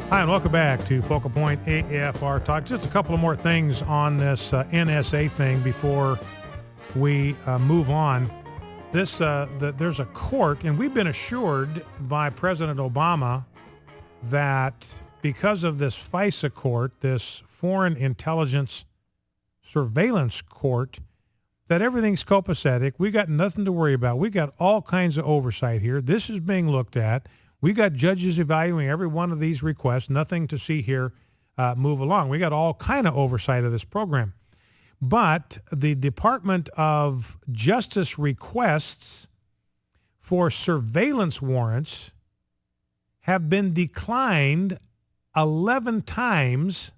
Hi, and welcome back to Focal Point AFR Talk. Just a couple of more things on this NSA thing before we move on. There's a court, and we've been assured by President Obama that because of this FISA court, this Foreign Intelligence Surveillance Court, that everything's copacetic. We got nothing to worry about. We got all kinds of oversight here. This is being looked at. We got judges evaluating every one of these requests. Nothing to see here. Move along. We got all kind of oversight of this program. But the Department of Justice requests for surveillance warrants have been declined 11 times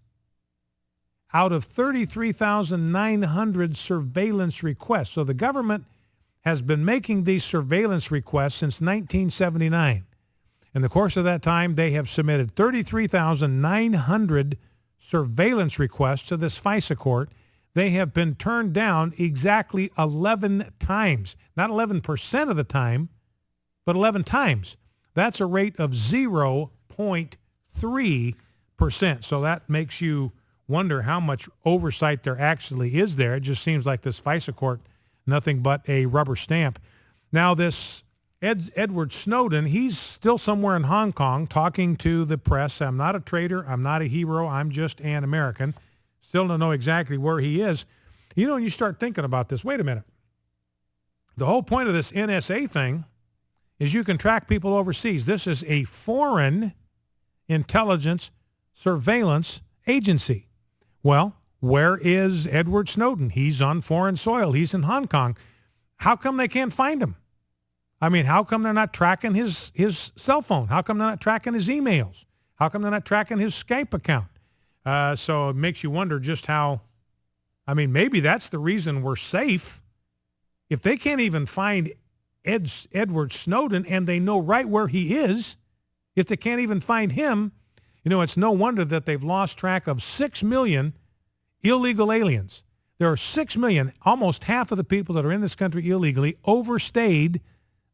out of 33,900 surveillance requests. So the government has been making these surveillance requests since 1979. In the course of that time, they have submitted 33,900 surveillance requests to this FISA court. They have been turned down exactly 11 times. Not 11% of the time, but 11 times. That's a rate of 0.3%. So that makes you wonder how much oversight there actually is there. It just seems like this FISA court, nothing but a rubber stamp. Now this Edward Snowden, he's still somewhere in Hong Kong talking to the press. I'm not a traitor. I'm not a hero. I'm just an American. Still don't know exactly where he is. You know, when you start thinking about this, wait a minute. The whole point of this NSA thing is you can track people overseas. This is a foreign intelligence surveillance agency. Well, where is Edward Snowden? He's on foreign soil. He's in Hong Kong. How come they can't find him? I mean, how come they're not tracking his cell phone? How come they're not tracking his emails? How come they're not tracking his Skype account? So it makes you wonder just how, I mean, maybe that's the reason we're safe. If they can't even find Edward Snowden and they know right where he is, if they can't even find him, you know, it's no wonder that they've lost track of 6 million illegal aliens. There are 6 million, almost half of the people that are in this country illegally overstayed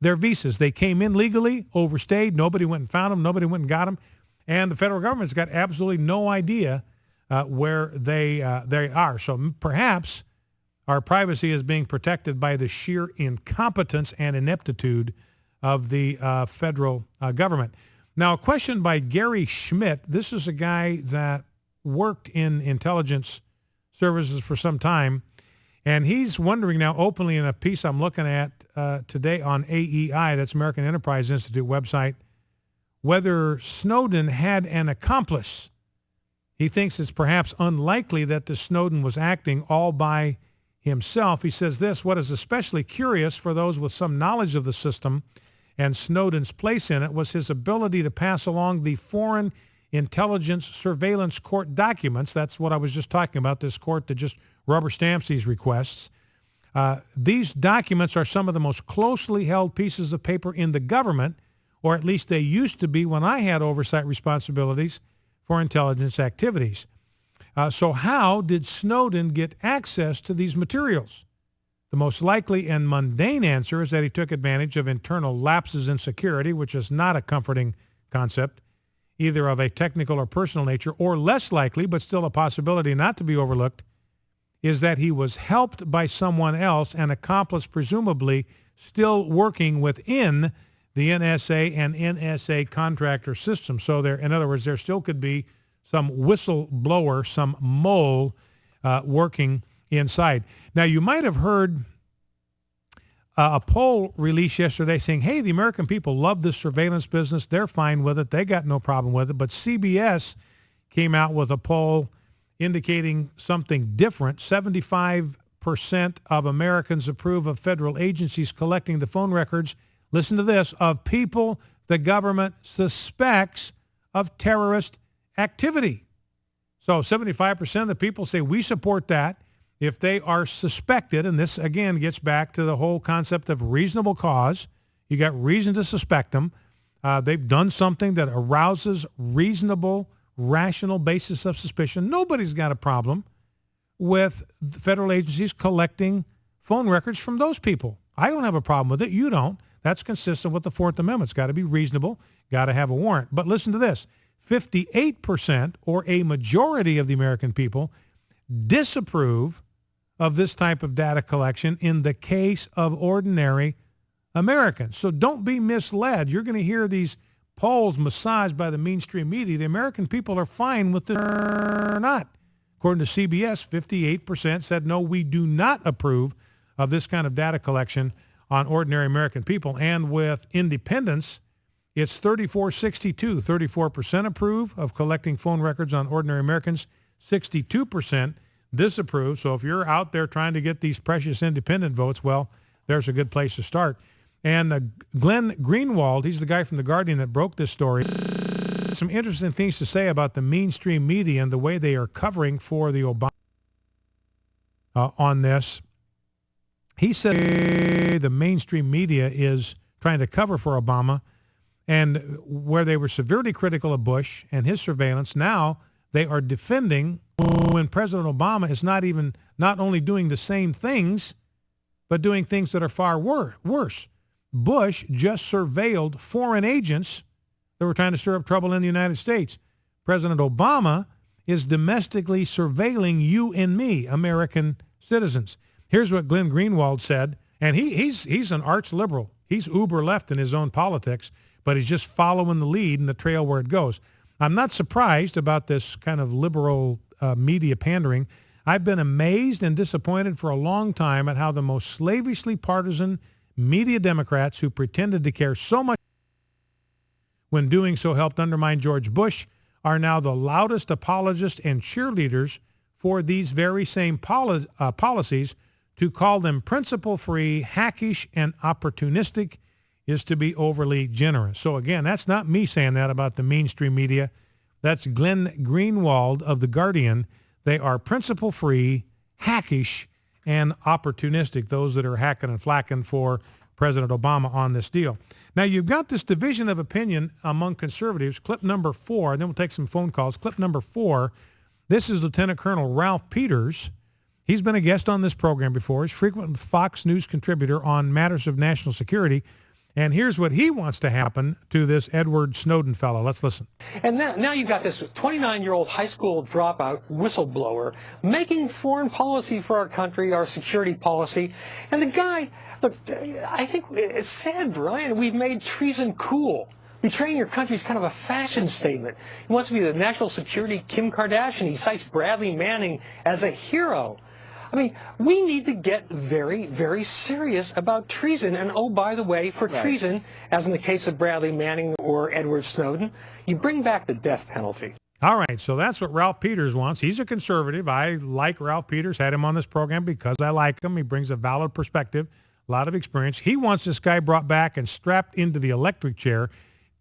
their visas. They came in legally, overstayed. Nobody went and found them. Nobody went and got them. And the federal government's got absolutely no idea where they are. So perhaps our privacy is being protected by the sheer incompetence and ineptitude of the federal government. Now, a question by Gary Schmidt. This is a guy that worked in intelligence services for some time. And he's wondering now openly in a piece I'm looking at today on AEI, that's American Enterprise Institute website, whether Snowden had an accomplice. He thinks it's perhaps unlikely that the Snowden was acting all by himself. He says this: what is especially curious for those with some knowledge of the system and Snowden's place in it was his ability to pass along the Foreign Intelligence Surveillance Court documents. That's what I was just talking about, this court that just rubber stamps these requests. These documents are some of the most closely held pieces of paper in the government, or at least they used to be when I had oversight responsibilities for intelligence activities. So how did Snowden get access to these materials? The most likely and mundane answer is that he took advantage of internal lapses in security, which is not a comforting concept, either of a technical or personal nature, or less likely, but still a possibility not to be overlooked, is that he was helped by someone else, an accomplice presumably still working within the NSA and NSA contractor system. So there, in other words, there still could be some whistleblower, some mole working inside. Now, you might have heard a poll released yesterday saying, hey, the American people love this surveillance business. They're fine with it. They got no problem with it. But CBS came out with a poll indicating something different. 75% of Americans approve of federal agencies collecting the phone records, listen to this, of people the government suspects of terrorist activity. So 75% of the people say we support that if they are suspected, and this again gets back to the whole concept of reasonable cause. You got reason to suspect them. They've done something that arouses reasonable, rational basis of suspicion. Nobody's got a problem with the federal agencies collecting phone records from those people. I don't have a problem with it. You don't. That's consistent with the Fourth Amendment. It's got to be reasonable, got to have a warrant. But listen to this. 58%, or a majority of the American people, disapprove of this type of data collection in the case of ordinary Americans. So don't be misled. You're going to hear these polls massaged by the mainstream media. The American people are fine with this or not. According to CBS, 58% said, no, we do not approve of this kind of data collection on ordinary American people. And with independents, it's 34-62. 34% approve of collecting phone records on ordinary Americans. 62% disapprove. So if you're out there trying to get these precious independent votes, well, there's a good place to start. And Glenn Greenwald, he's the guy from The Guardian that broke this story. Some interesting things to say about the mainstream media and the way they are covering for the Obama on this. He said the mainstream media is trying to cover for Obama, and where they were severely critical of Bush and his surveillance, now they are defending when President Obama is not only doing the same things, but doing things that are far worse. Bush just surveilled foreign agents that were trying to stir up trouble in the United States. President Obama is domestically surveilling you and me, American citizens. Here's what Glenn Greenwald said, and he's an arch liberal. He's uber left in his own politics, but he's just following the lead and the trail where it goes. I'm not surprised about this kind of liberal media pandering. I've been amazed and disappointed for a long time at how the most slavishly partisan media Democrats who pretended to care so much when doing so helped undermine George Bush are now the loudest apologists and cheerleaders for these very same policies. To call them principle-free, hackish, and opportunistic is to be overly generous. So again, that's not me saying that about the mainstream media. That's Glenn Greenwald of The Guardian. They are principle-free, hackish, and opportunistic, those that are hacking and flacking for President Obama on this deal. Now, you've got this division of opinion among conservatives. Clip number 4, and then we'll take some phone calls. Clip number 4, this is Lieutenant Colonel Ralph Peters. He's been a guest on this program before. He's frequent Fox News contributor on matters of national security. And here's what he wants to happen to this Edward Snowden fellow. Let's listen. And now you've got this 29-year-old high school dropout whistleblower making foreign policy for our country, our security policy. And the guy, look, I think it's sad, Brian, we've made treason cool. Betraying your country is kind of a fashion statement. He wants to be the national security Kim Kardashian. He cites Bradley Manning as a hero. I mean, we need to get very, very serious about treason. And oh, by the way, for treason, as in the case of Bradley Manning or Edward Snowden, you bring back the death penalty. All right, so that's what Ralph Peters wants. He's a conservative. I like Ralph Peters, had him on this program because I like him. He brings a valid perspective, a lot of experience. He wants this guy brought back and strapped into the electric chair.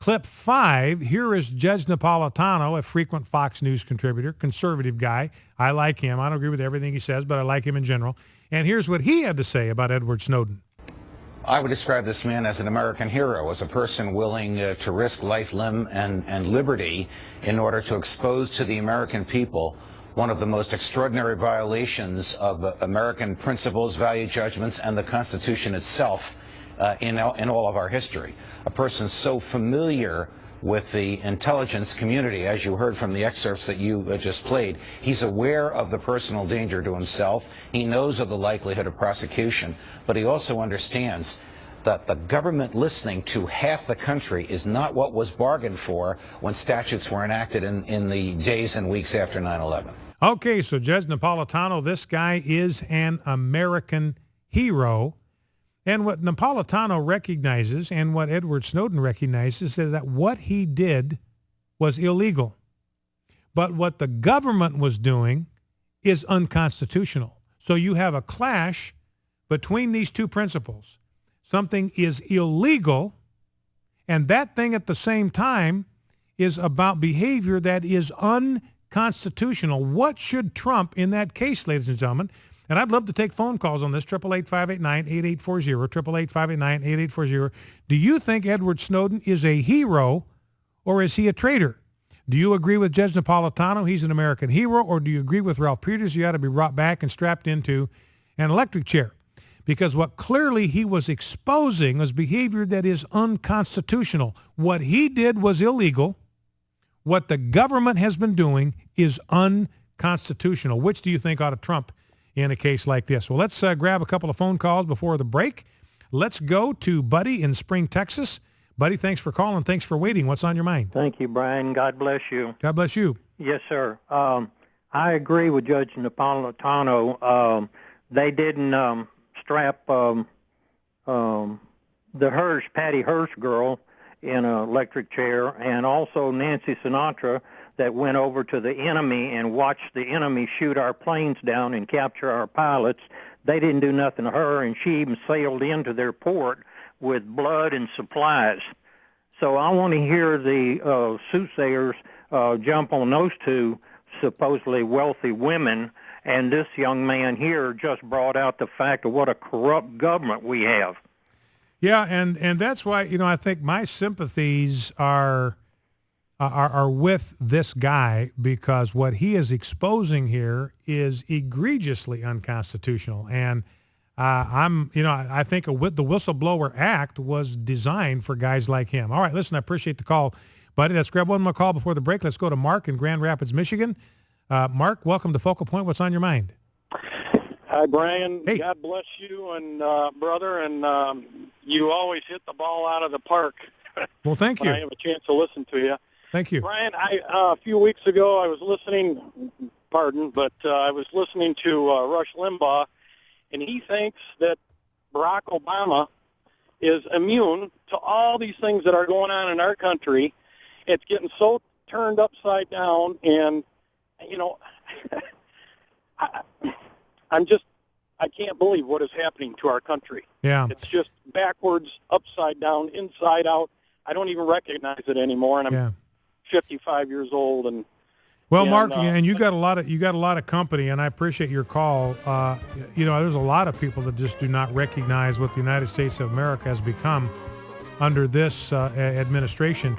Clip 5, here is Judge Napolitano, a frequent Fox News contributor, conservative guy. I like him. I don't agree with everything he says, but I like him in general. And here's what he had to say about Edward Snowden. I would describe this man as an American hero, as a person willing to risk life, limb, and liberty in order to expose to the American people one of the most extraordinary violations of American principles, value judgments, and the Constitution itself in all of our history. A person so familiar with the intelligence community, as you heard from the excerpts that you just played. He's aware of the personal danger to himself. He knows of the likelihood of prosecution, but he also understands that the government listening to half the country is not what was bargained for when statutes were enacted in the days and weeks after 9/11. Okay, so Judge Napolitano, this guy is an American hero. And what Napolitano recognizes and what Edward Snowden recognizes is that what he did was illegal. But what the government was doing is unconstitutional. So you have a clash between these two principles. Something is illegal, and that thing at the same time is about behavior that is unconstitutional. What should trump in that case, ladies and gentlemen? And I'd love to take phone calls on this, 888-589-8840, 888-589-8840. Do you think Edward Snowden is a hero or is he a traitor? Do you agree with Judge Napolitano, he's an American hero, or do you agree with Ralph Peters, you ought to be brought back and strapped into an electric chair? Because what clearly he was exposing was behavior that is unconstitutional. What he did was illegal. what the government has been doing is unconstitutional. Which do you think ought to trump in a case like this? Well, let's grab a couple of phone calls before the break. Let's go to Buddy in Spring, Texas. Buddy, thanks for calling. Thanks for waiting. What's on your mind? Thank you, Brian. God bless you. God bless you. Yes, sir. I agree with Judge Napolitano. They didn't strap the Patty Hearst girl in an electric chair, and also Nancy Sinatra that went over to the enemy and watched the enemy shoot our planes down and capture our pilots. They didn't do nothing to her, and she even sailed into their port with blood and supplies. So I want to hear the soothsayers jump on those two supposedly wealthy women, and this young man here just brought out the fact of what a corrupt government we have. Yeah, and that's why, I think my sympathies are with this guy, because what he is exposing here is egregiously unconstitutional. And I think the Whistleblower Act was designed for guys like him. All right, listen, I appreciate the call, buddy. Let's grab one more call before the break. Let's go to Mark in Grand Rapids, Michigan. Mark, welcome to Focal Point. What's on your mind? Hi, Brian. Hey. God bless you and brother, and you always hit the ball out of the park. Well, thank you. I have a chance to listen to you. Thank you. Brian, a few weeks ago I was listening, I was listening to Rush Limbaugh, and he thinks that Barack Obama is immune to all these things that are going on in our country. It's getting so turned upside down, and, I can't believe what is happening to our country. Yeah. It's just backwards, upside down, inside out. I don't even recognize it anymore, and I'm 55 years old. Well, Mark, and you got a lot of company, and I appreciate your call. There's a lot of people that just do not recognize what the United States of America has become under this administration.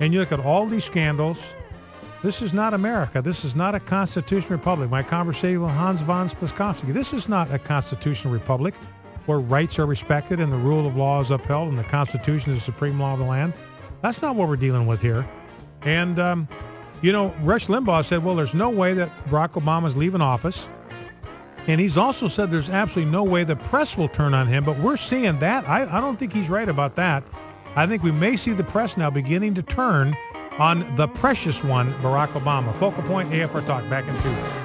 And you look at all these scandals. This is not America. This is not a constitutional republic. My conversation with Hans von Spakovsky. This is not a constitutional republic where rights are respected and the rule of law is upheld and the Constitution is the supreme law of the land. That's not what we're dealing with here. And, Rush Limbaugh said, well, there's no way that Barack Obama's leaving office. And he's also said there's absolutely no way the press will turn on him. But we're seeing that. I don't think he's right about that. I think we may see the press now beginning to turn on the precious one, Barack Obama. Focal Point, AFR Talk, back in 2.